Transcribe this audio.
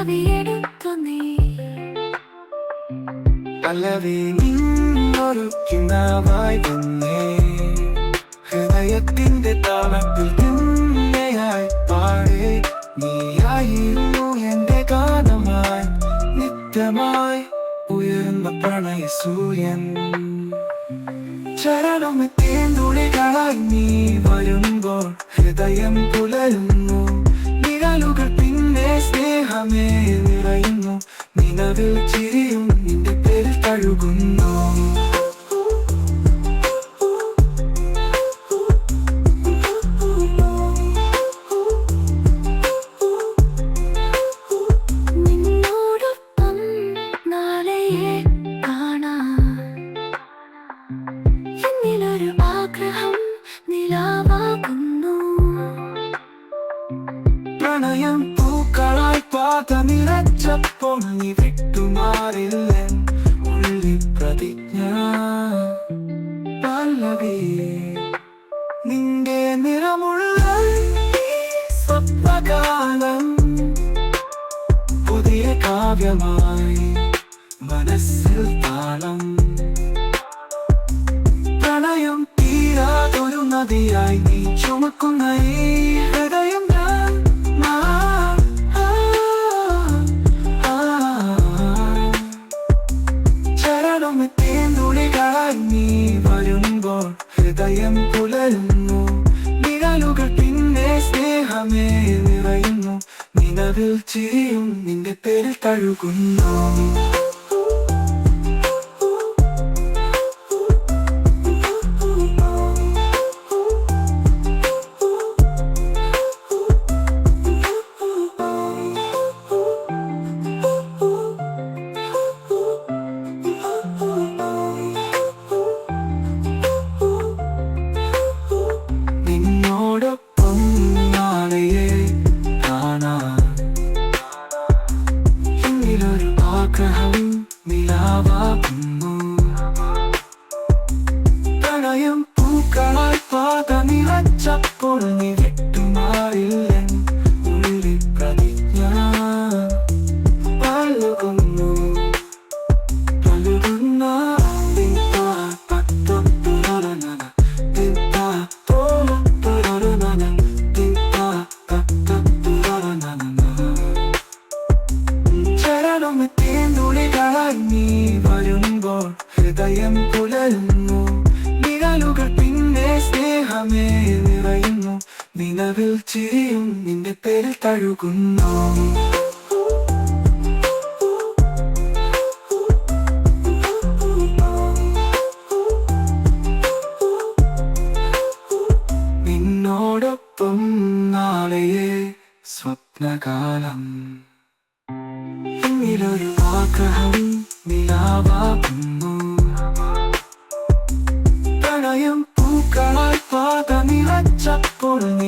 പല്ലവിയെടുത്തു നീ. പല്ലവി നിന്നൊരുക്കിനാവായി വന്നേ, ഹൃദയത്തിന്റെ താളത്തിൽ നിന്നെയായി പാടേ. നീയായിരുന്നു എന്റെ ഗാനമായി, നിത്യമായി ഉയർന്ന പ്രണയ സൂര്യൻ. ചരണമെത്തേന്തുളികളായി നീ വരുമ്പോൾ ഹൃദയം പുലരുന്നു. നിഴലുകൾ പിന്നെ സ്നേഹമേ നിറയുന്നു. നിലവിൽ ചിരിയും നിന്റെ പേരിൽ തഴുകുന്നു. നിന്നോടൊപ്പം നാളെയെ കാണാൻ എന്നിലൊരു ആഗ്രഹം നിലാവാകുന്നു. പ്രണയം പൂക്കളായി പാത നിറച്ചപ്പോൾ നീ വിട്ടുമാറില്ലേ ഉള്ളിൽ പ്രതിജ്ഞ. പല്ലവി നിന്റെ നിറമുള്ള ഈ സ്വപ്നകാലം പുതിയ കാവ്യമായി മനസ്സിൽ താളം. പ്രണയം തീരാതൊരു നദിയായി നീ ചുമക്കുന്ന ഈ ഹൃദയം ഞാൻ. ചരണമെത്തേന്തുളികളായി നീ വരുമ്പോൾ ഹൃദയം പുലരുന്നു. നിഴലുകൾ പിന്നെ സ്നേഹമേ നിറയുന്നു. നിലവിൽ ചിരിയും നിന്റെ പേരിൽ തഴുകുന്നു. നിന്നോടൊപ്പം നാളെയെ കാണാൻ എന്നിലൊരു ആഗ്രഹം നിലാവാകുന്നു. പ്രണയം പൂക്കളായി പാത നിറച്ചപ്പോൾ നീ വിട്ടുമാറില്ലേ ഉള്ളിൽ പ്രതിജ്ഞ. പല്ലുകുന്നു പല്ലുകുന്ന ചരണമെത്തേന്തുളികളായി നീ വരുമ്പോൾ ഹൃദയം പുലരുന്നു. നിഴലുകൾ പിന്നെ സ്നേഹമേ നിറയുന്നു. നിലവിൽ ചിരിയും നിന്റെ പേരിൽ തഴുകുന്നു. നിന്നോടൊപ്പം നാളെയെ സ്വപ്നകാലം എന്നിലൊരു ആഗ്രഹം നിലാവാകുന്നു. പ്രണയം പൂക്കളായി പാത നിറച്ചപ്പോൾ നീ